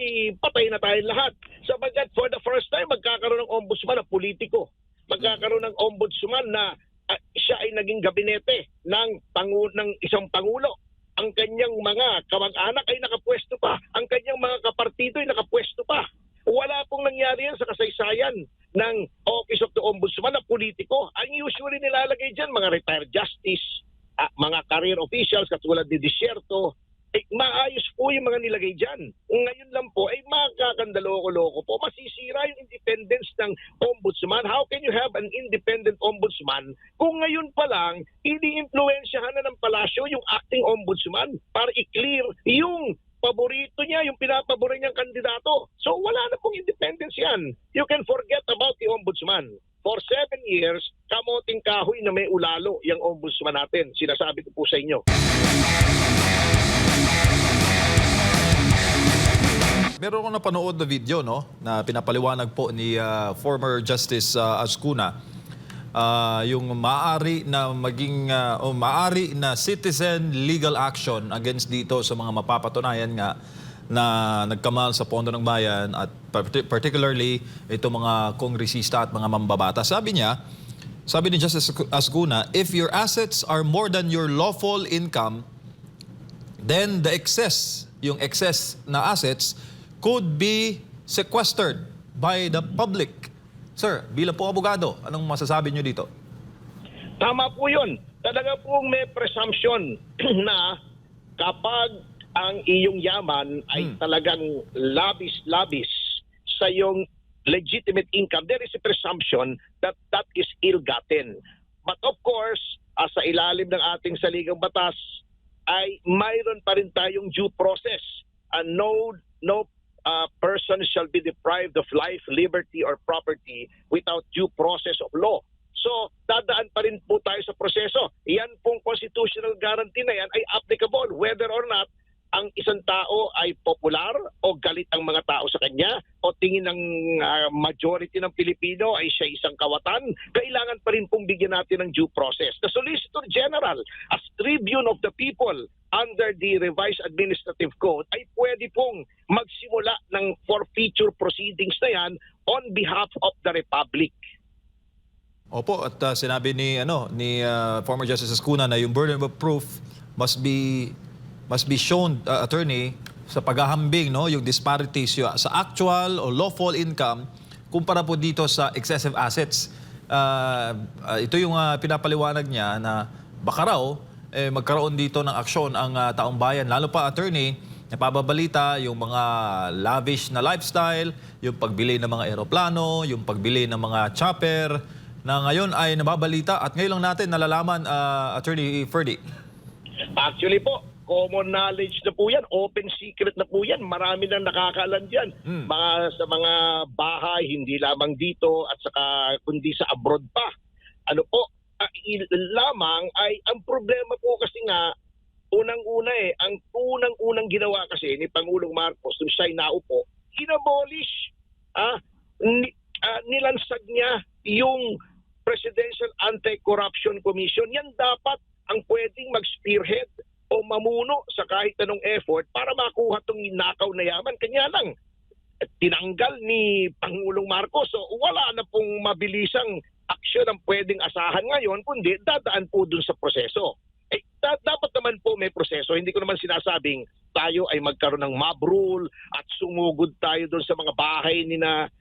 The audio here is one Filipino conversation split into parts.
ay patay na tayong lahat. Sabagat for the first time, magkakaroon ng ombudsman na politiko. Magkakaroon ng ombudsman na siya ay naging gabinete ng isang pangulo. Ang kanyang mga kamag-anak ay nakapwesto pa. Ang kanyang mga kapartido ay nakapwesto pa. Wala pong nangyari yan sa kasaysayan ng Office of the Ombudsman na politiko. Ang usually nilalagay dyan, mga retired justice, mga career officials katulad ni Desierto, maayos po yung mga nilagay dyan. Ngayon lang po, ay makakandaloko-loko po. Masisira yung independence ng ombudsman. How can you have an independent ombudsman kung ngayon pa lang, ini-influensyahan na ng palasyo yung acting ombudsman para i-clear yung paborito niya, yung pinapabori niyang kandidato. So wala na pong independence yan. You can forget about the ombudsman. For 7 years, kamoting kahoy na may ulalo yung ombudsman natin. Sinasabi ko po sa inyo. Meron ko napanood na video, no, na pinapaliwanag po ni former Justice Ascuna yung maaari na maging maaari na citizen legal action against dito sa mga mapapatunayan nga na nagkamal sa pondo ng bayan at particularly ito mga kongresista at mga mambabata. Sabi ni Justice Ascuna, if your assets are more than your lawful income, then the excess na assets could be sequestered by the public. Sir, bilang po abogado, anong masasabi nyo dito? Tama po yun. Talaga pong may presumption na kapag ang iyong yaman ay talagang labis-labis sa iyong legitimate income, there is a presumption that that is ill-gotten. But of course, sa ilalim ng ating saligang batas, ay mayroon pa rin tayong due process. No person shall be deprived of life, liberty, or property without due process of law. So, dadaan pa rin po tayo sa proseso. Yan pong constitutional guarantee na yan ay applicable whether or not ang isang tao ay popular o galit ang mga tao sa kanya o tingin ng majority ng Pilipino ay siya isang kawatan, kailangan pa rin pong bigyan natin ng due process. The Solicitor General, as tribune of the people under the revised administrative code, ay pwede pong magsimula ng forfeiture proceedings na yan on behalf of the Republic. Opo, at sinabi ni former Justice Ascuna na yung burden of proof must be shown, attorney, sa paghahambing, no, yung disparities sa actual o lawful income kumpara po dito sa excessive assets. Ito yung pinapaliwanag niya na baka raw magkaroon dito ng aksyon ang taong bayan. Lalo pa, attorney, napababalita yung mga lavish na lifestyle, yung pagbili ng mga eroplano, yung pagbili ng mga chopper, na ngayon ay nababalita at ngayon lang natin nalalaman, Attorney Ferdy. Actually po, common knowledge na po yan, open secret na po yan, marami nang nakakaalam dyan. Sa mga bahay, hindi lamang dito at saka kundi sa abroad pa. Ano po, lamang ay ang problema po kasi nga, unang-una ang unang-unang ginawa kasi ni Pangulong Marcos nung siya'y naupo, inabolish, nilansag niya yung Presidential Anti-Corruption Commission. Yan dapat ang pwedeng mag-spearhead o mamuno sa kahit anong effort para makuha itong nakaw na yaman. Kanya lang, tinanggal ni Pangulong Marcos. So wala na pong mabilisang aksyon ang pwedeng asahan ngayon, kundi dadaan po dun sa proseso. Dapat naman po may proseso. Hindi ko naman sinasabing tayo ay magkaroon ng mob rule at sumugod tayo doon sa mga bahay ni na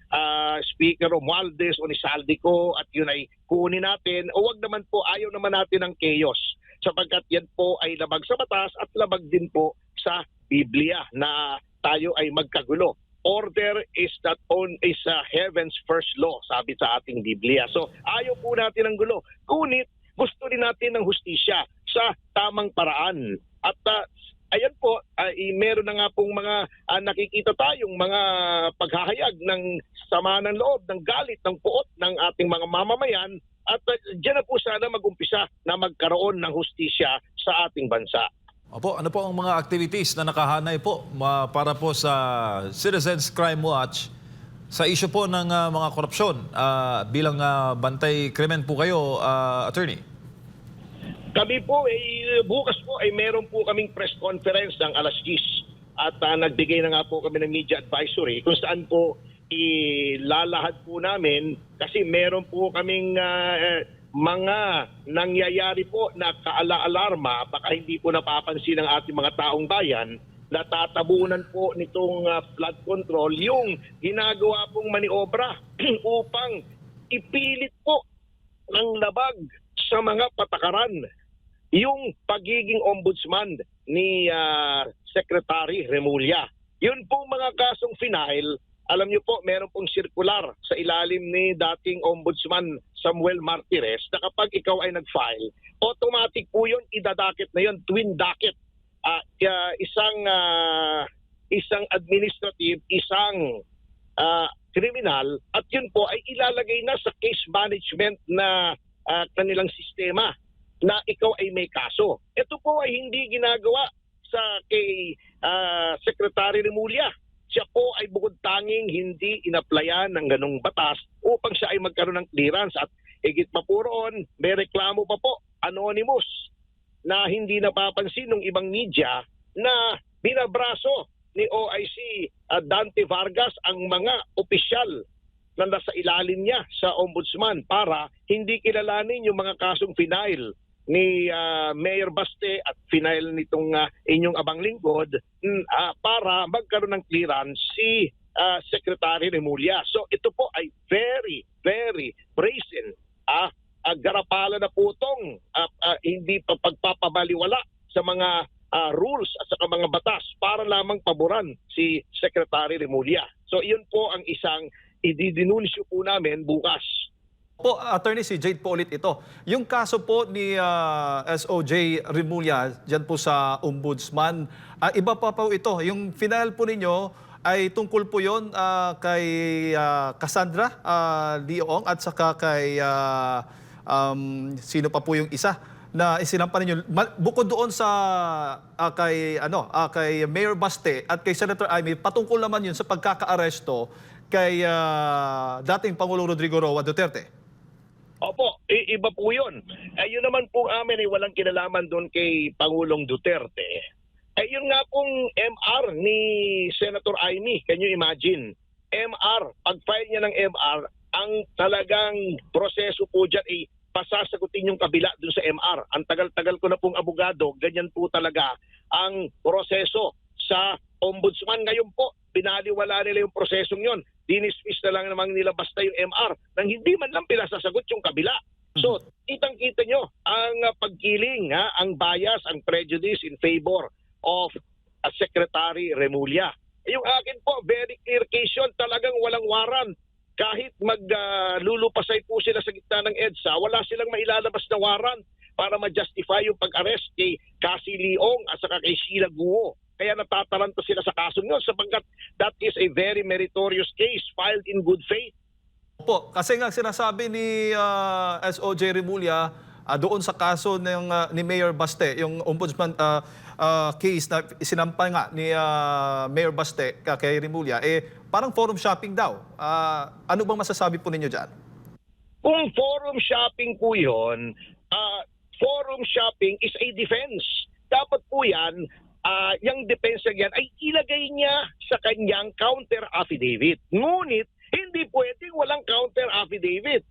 Speaker Romualdez o ni Saldico at yun ay kunin natin. O wag naman po, ayaw naman natin ng chaos sapagkat yan po ay labag sa batas at labag din po sa Biblia na tayo ay magkagulo. Order is heaven's first law, sabi sa ating Biblia. So ayaw po natin ng gulo. Ngunit gusto rin natin ng hustisya sa tamang paraan. At ayan po, meron na nga pong mga nakikita tayong mga paghahayag ng sama ng loob, ng galit, ng puot ng ating mga mamamayan. At dyan na po sana mag-umpisa na magkaroon ng hustisya sa ating bansa. Opo, ano po ang mga activities na nakahanay po para po sa Citizens Crime Watch sa issue po ng mga korupsyon bilang bantay krimen po kayo, attorney? Kami po, bukas po ay meron po kaming press conference ng alas 10 at nagbigay na nga po kami ng media advisory kung saan po ilalahad po namin kasi meron po kaming mga nangyayari po na kaala-alarma, baka hindi po napapansin ng ating mga taong bayan, natatabunan po nitong flood control yung ginagawa pong maniobra upang ipilit po ng labag sa mga patakaran yung pagiging ombudsman ni Secretary Remulla. Yun pong mga kasong final, alam niyo po, meron pong circular sa ilalim ni dating ombudsman Samuel Martires na kapag ikaw ay nag-file, automatic po yun, idadakit na yun, twin docket. Isang administrative, isang kriminal, at yun po ay ilalagay na sa case management na kanilang sistema na ikaw ay may kaso. Ito po ay hindi ginagawa sa kay Secretary Remulla. Siya po ay bukod tanging hindi inaplayan ng ganong batas upang siya ay magkaroon ng clearance. At higit pa po roon, may reklamo pa po, anonymous, na hindi napapansin ng ibang media na binabraso ni OIC Dante Vargas ang mga opisyal na nasa ilalim niya sa ombudsman para hindi kilalanin yung mga kasong final ni Mayor Baste at final nitong inyong abang lingkod para magkaroon ng clearance si Secretary Remulla. So ito po ay very, very brazen. Garapala na po itong hindi pa pagpapabaliwala sa mga rules at sa mga batas para lamang paboran si Secretary Remulla. So iyon po ang isang ididinunsyo po namin bukas. Po, Attorney, si Jade po ulit ito. Yung kaso po ni SOJ Remulla dyan po sa Ombudsman, iba pa po ito. Yung final po ninyo ay tungkol po yon kay Cassandra Leong at saka kay sino pa po yung isa na isinampa ninyo. Bukod doon sa kay Mayor Baste at kay Senator Amy, patungkol naman yun sa pagkakaaresto kay dating Pangulong Rodrigo Roa Duterte. Opo, iba po yun. Yun naman po amin ay walang kinalaman doon kay Pangulong Duterte. Yun nga pong MR ni Senator Amy, can you imagine? MR, pag-file niya ng MR, ang talagang proseso po dyan ay pasasagutin yung kabila doon sa MR. Ang tagal-tagal ko na pong abogado, ganyan po talaga ang proseso sa ombudsman. Ngayon po, binaliwala nila yung prosesong yon. Dinismiss na lang naman nila basta yung MR nang hindi man lang pinasasagot yung kabila. So, kitang-kita nyo ang pagkiling, ang bias, ang prejudice in favor of Secretary Remulla. Yung akin po, very clear case yun, talagang walang waran. Kahit maglulupasay po sila sa gitna ng EDSA, wala silang mailalabas na waran para ma-justify yung pag-arrest kay Cassie Leong at saka kay Sheila Guo. Kaya natataranta sila sa kaso nyo sapagkat that is a very meritorious case filed in good faith. Opo, kasi nga sinasabi ni SOJ Remulla doon sa kaso ni Mayor Baste, yung ombudsman case na isinampa nga ni Mayor Baste kay Remulla, parang forum shopping daw. Ano bang masasabi po ninyo dyan? Kung forum shopping po yun, forum shopping is a defense. Dapat po yan, yung defense yan ay ilagay niya sa kanyang counter affidavit. Ngunit, hindi pwedeng walang counter affidavit.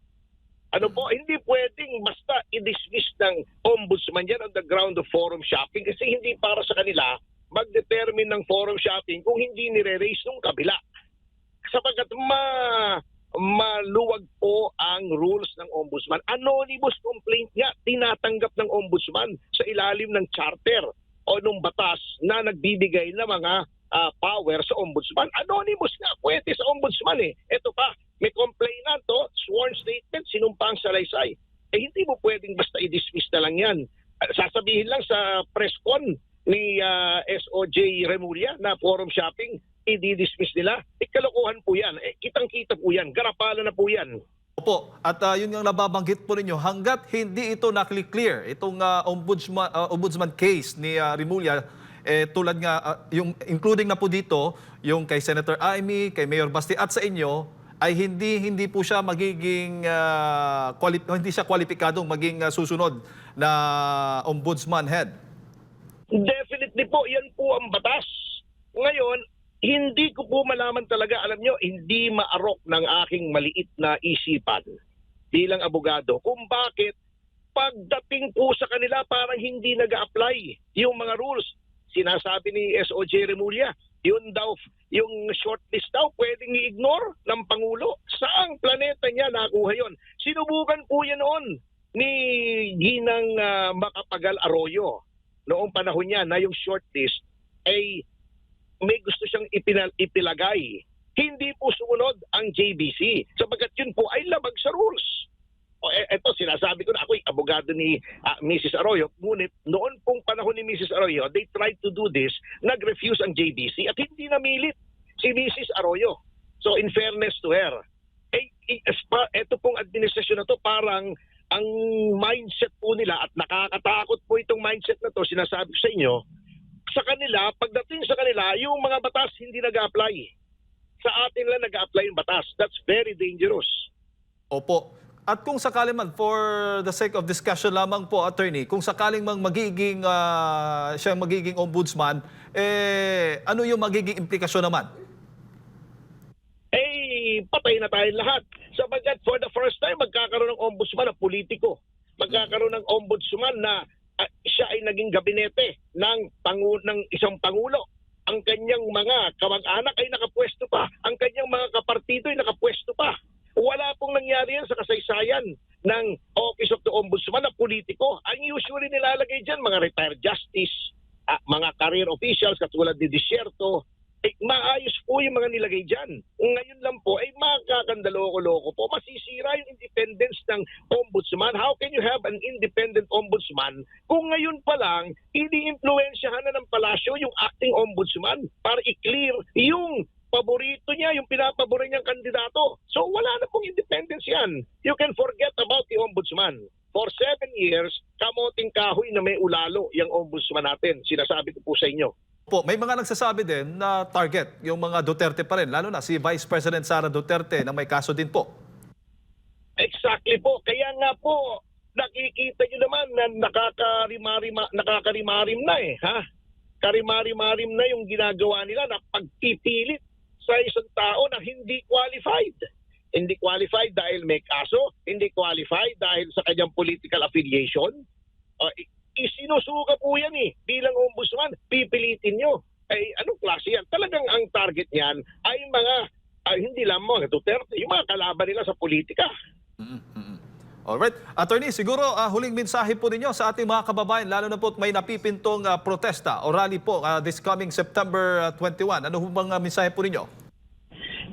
Hindi pwedeng basta i-dismiss ng ombudsman yan on the ground of forum shopping kasi hindi para sa kanila mag-determine ng forum shopping kung hindi nire-raise nung kabila. Sapagkat maluwag po ang rules ng ombudsman. Anonymous complaint nga tinatanggap ng ombudsman sa ilalim ng charter o nung batas na nagbibigay ng mga power sa ombudsman. Anonymous nga, pwede sa ombudsman Ito pa, may complainant sworn statement, sinumpang salaysay. Hindi mo pwedeng basta i-dismiss na lang yan. Sasabihin lang sa press con ni SOJ Remulla na forum shopping, i-dismiss nila. Kalokohan po yan. Kitang-kita po yan. Garapala na po yan. Opo, at yun yung nababanggit po ninyo, hanggat hindi ito na-clear, itong ombudsman case ni Remulla, tulad nga, yung including na po dito, yung kay Senator Amy, kay Mayor Baste at sa inyo, ay hindi po siya magiging, hindi siya kwalipikadong maging susunod na ombudsman head. Definitely po, yan po ang batas. Ngayon, hindi ko po malaman talaga, alam nyo, hindi maarok ng aking maliit na isipan bilang abogado kung bakit pagdating po sa kanila parang hindi nag-a-apply yung mga rules. Sinasabi ni SOJ Remulla, yun daw, yung shortlist daw, pwedeng i-ignore ng Pangulo. Saang planeta niya nakuha yun? Sinubukan po yan noon ni Ginang Macapagal Arroyo noong panahon niya na yung shortlist ay may gusto siyang ipilagay. Hindi po sumunod ang JBC sapagkat yun po ay labag sa rules. Eto, sinasabi ko na ako'y abogado ni Mrs. Arroyo. Ngunit noon pong panahon ni Mrs. Arroyo, they tried to do this, nag-refuse ang JBC at hindi namilit si Mrs. Arroyo. So in fairness to her, eto pong administrasyon na to parang ang mindset po nila at nakakatakot po itong mindset na to, sinasabi ko sa inyo, sa kanila, pagdating sa kanila, yung mga batas hindi nag-a-apply. Sa atin lang nag-a-apply yung batas. That's very dangerous. Opo. At kung sakali man, for the sake of discussion lamang po, attorney, kung sakaling magiging, siya magiging ombudsman, ano yung magiging implikasyon naman? Patay na tayo lahat. Sapagkat for the first time, magkakaroon ng ombudsman na politiko. Magkakaroon ng ombudsman na siya ay naging gabinete ng isang pangulo. Ang kanyang mga kamag-anak ay nakapwesto pa. Ang kanyang mga kapartido ay nakapwesto pa. Wala pong nangyari yan sa kasaysayan ng Office of the Ombudsman na politiko. Ang usually nilalagay dyan, mga retired justice, mga career officials katulad ni Desierto, maayos po yung mga nilagay dyan. Ngayon lang po, makakandaloko-loko po. Masisira yung independence ng ombudsman. How can you have an independent ombudsman kung ngayon pa lang, ini-influensyahan na ng palasyo yung acting ombudsman para i-clear yung paborito niya, yung pinapabori niyang kandidato. So wala na pong independence yan. You can forget about the ombudsman. For 7 years, kamoting kahoy na may ulalo yung ombudsman natin. Sinasabi ko po sa inyo. Po, may mga nagsasabi din na target yung mga Duterte pa rin, lalo na si Vice President Sara Duterte na may kaso din po. Exactly po. Kaya nga po, nakikita nyo naman na nakakarimarim na ha? Karimarim na yung ginagawa nila na pagpipilit sa isang tao na hindi qualified. Hindi qualified dahil may kaso, hindi qualified dahil sa kanyang political affiliation. Isinusuka po yan bilang ombudsman, pipilitin nyo. Anong klase yan? Talagang ang target niyan ay hindi lang mga Duterte, yung mga kalaban nila sa politika. Alright. Attorney, siguro huling mensahe po ninyo sa ating mga kababayan, lalo na po may napipintong protesta o rally po this coming September 21. Ano bang mensahe po ninyo?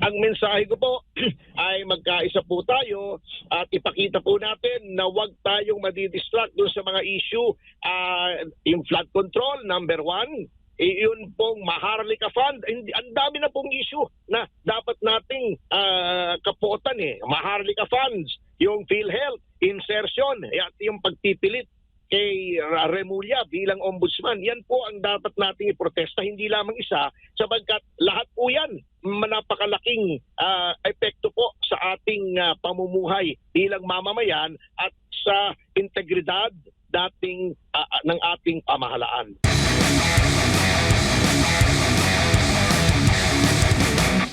Ang mensahe ko po ay magkaisa po tayo at ipakita po natin na huwag tayong madidistract doon sa mga issue. Yung flood control, number 1. Yun pong Maharlika Fund. Ang dami na pong issue na dapat nating kapotan Maharlika Funds, yung PhilHealth, insertion, at yung pagpipilit kay Remulla bilang ombudsman. Yan po ang dapat nating iprotesta, hindi lamang isa, sapagkat lahat po yan napakalaking epekto po sa ating pamumuhay bilang mamamayan at sa integridad ng ating pamahalaan.